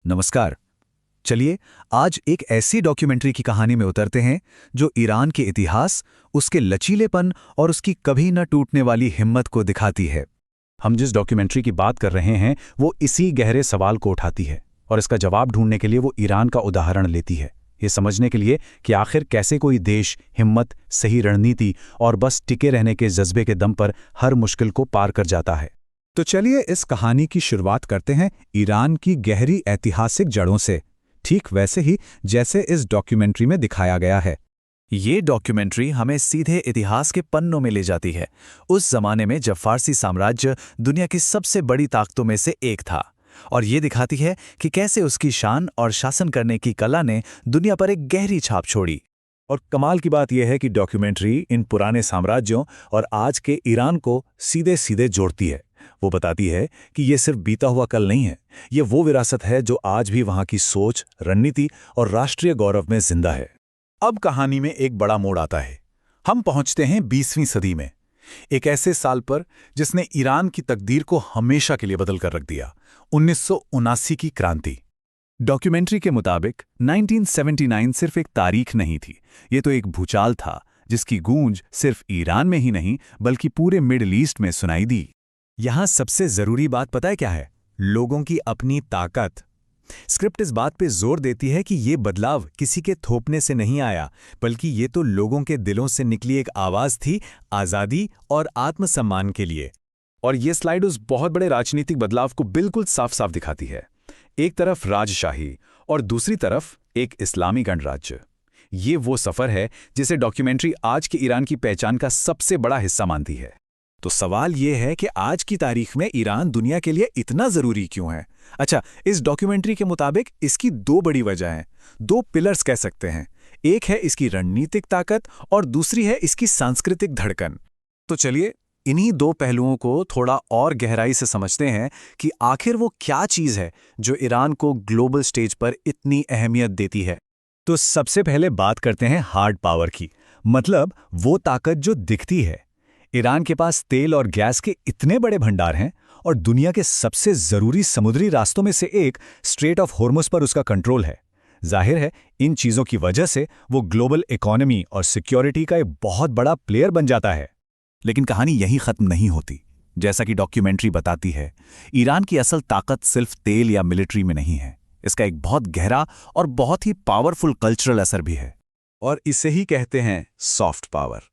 नमस्कार। चलिए आज एक ऐसी डॉक्यूमेंट्री की कहानी में उतरते हैं जो ईरान के इतिहास, उसके लचीलेपन और उसकी कभी न टूटने वाली हिम्मत को दिखाती है। हम जिस डॉक्यूमेंट्री की बात कर रहे हैं वो इसी गहरे सवाल को उठाती है और इसका जवाब ढूंढने के लिए वो ईरान का उदाहरण लेती है, ये समझने के लिए कि आखिर कैसे कोई देश हिम्मत, सही रणनीति और बस टिके रहने के जज्बे के दम पर हर मुश्किल को पार कर जाता है। तो चलिए इस कहानी की शुरुआत करते हैं ईरान की गहरी ऐतिहासिक जड़ों से, ठीक वैसे ही जैसे इस डॉक्यूमेंट्री में दिखाया गया है। ये डॉक्यूमेंट्री हमें सीधे इतिहास के पन्नों में ले जाती है, उस जमाने में जब फारसी साम्राज्य दुनिया की सबसे बड़ी ताकतों में से एक था, और ये दिखाती है कि कैसे उसकी शान और शासन करने की कला ने दुनिया पर एक गहरी छाप छोड़ी। और कमाल की बात यह है कि डॉक्यूमेंट्री इन पुराने साम्राज्यों और आज के ईरान को सीधे सीधे जोड़ती है। वो बताती है कि ये सिर्फ बीता हुआ कल नहीं है, ये वो विरासत है जो आज भी वहाँ की सोच, रणनीति और राष्ट्रीय गौरव में जिंदा है। अब कहानी में एक बड़ा मोड़ आता है। हम पहुंचते हैं 20वीं सदी में, एक ऐसे साल पर जिसने ईरान की तकदीर को हमेशा के लिए बदल कर रख दिया, 1979 की क्रांति। डॉक्यूमेंट्री के मुताबिक 1979 सिर्फ एक तारीख नहीं थी, ये तो एक भूचाल था जिसकी गूंज सिर्फ ईरान में ही नहीं बल्कि पूरे मिडिल ईस्ट में सुनाई दी। यहाँ सबसे जरूरी बात पता है क्या है? लोगों की अपनी ताकत। स्क्रिप्ट इस बात पे जोर देती है कि ये बदलाव किसी के थोपने से नहीं आया, बल्कि ये तो लोगों के दिलों से निकली एक आवाज थी, आज़ादी और आत्मसम्मान के लिए। और ये स्लाइड उस बहुत बड़े राजनीतिक बदलाव को बिल्कुल साफ साफ दिखाती है। एक तरफ राजशाही और दूसरी तरफ एक इस्लामी गणराज्य। ये वो सफर है जिसे डॉक्यूमेंट्री आज के ईरान की पहचान का सबसे बड़ा हिस्सा मानती है। तो सवाल ये है कि आज की तारीख में ईरान दुनिया के लिए इतना जरूरी क्यों है? अच्छा, इस डॉक्यूमेंट्री के मुताबिक इसकी दो बड़ी वजह हैं, दो पिलर्स कह सकते हैं। एक है इसकी रणनीतिक ताकत और दूसरी है इसकी सांस्कृतिक धड़कन। तो चलिए इन्हीं दो पहलुओं को थोड़ा और गहराई से समझते हैं कि आखिर वो क्या चीज़ है जो ईरान को ग्लोबल स्टेज पर इतनी अहमियत देती है। तो सबसे पहले बात करते हैं हार्ड पावर की, मतलब वो ताकत जो दिखती है। ईरान के पास तेल और गैस के इतने बड़े भंडार हैं और दुनिया के सबसे जरूरी समुद्री रास्तों में से एक स्ट्रेट ऑफ होर्मुज पर उसका कंट्रोल है। जाहिर है इन चीजों की वजह से वो ग्लोबल इकोनॉमी और सिक्योरिटी का एक बहुत बड़ा प्लेयर बन जाता है। लेकिन कहानी यहीं खत्म नहीं होती। जैसा कि डॉक्यूमेंट्री बताती है, ईरान की असल ताकत सिर्फ तेल या मिलिट्री में नहीं है, इसका एक बहुत गहरा और बहुत ही पावरफुल कल्चरल असर भी है, और इसे ही कहते हैं सॉफ्ट पावर।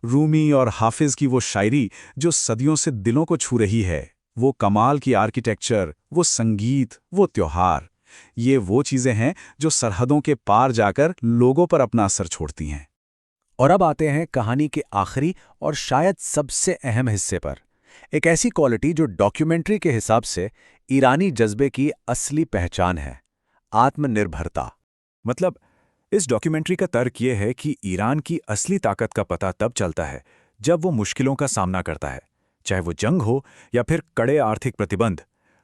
रूमी और हाफिज की वो शायरी जो सदियों से दिलों को छू रही है, वो कमाल की आर्किटेक्चर, वो संगीत, वो त्योहार, ये वो चीजें हैं जो सरहदों के पार जाकर लोगों पर अपना असर छोड़ती हैं। और अब आते हैं कहानी के आखिरी और शायद सबसे अहम हिस्से पर, एक ऐसी क्वालिटी जो डॉक्यूमेंट्री के हिसाब से ईरानी जज्बे की असली पहचान है, आत्मनिर्भरता। मतलब इस डॉक्यूमेंट्री का तर्क यह है कि ईरान की असली ताकत का पता तब चलता है जब वो मुश्किलों का सामना करता है, चाहे वो जंग हो या फिर कड़े आर्थिक प्रतिबंध।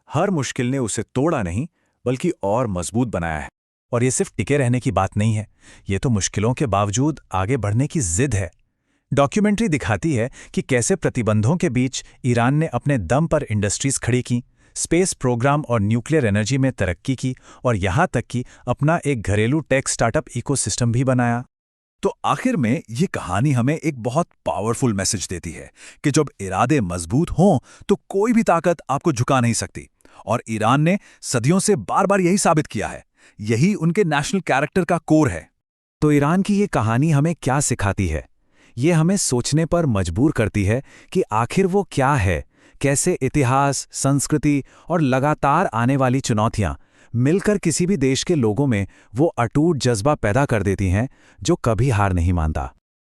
हर मुश्किल ने उसे तोड़ा नहीं बल्कि और मजबूत बनाया है। और ये सिर्फ टिके रहने की बात नहीं है, ये तो मुश्किलों के बावजूद आगे बढ़ने की जिद है। डॉक्यूमेंट्री दिखाती है कि कैसे प्रतिबंधों के बीच ईरान ने अपने दम पर इंडस्ट्रीज खड़ी की, स्पेस प्रोग्राम और न्यूक्लियर एनर्जी में तरक्की की, और यहाँ तक कि अपना एक घरेलू टेक स्टार्टअप इकोसिस्टम भी बनाया। तो आखिर में ये कहानी हमें एक बहुत पावरफुल मैसेज देती है कि जब इरादे मजबूत हों तो कोई भी ताकत आपको झुका नहीं सकती। और ईरान ने सदियों से बार बार यही साबित किया है, यही उनके नेशनल कैरेक्टर का कोर है। तो ईरान की ये कहानी हमें क्या सिखाती है? ये हमें सोचने पर मजबूर करती है कि आखिर वो क्या है, कैसे इतिहास, संस्कृति और लगातार आने वाली चुनौतियां मिलकर किसी भी देश के लोगों में वो अटूट जज्बा पैदा कर देती हैं जो कभी हार नहीं मानता।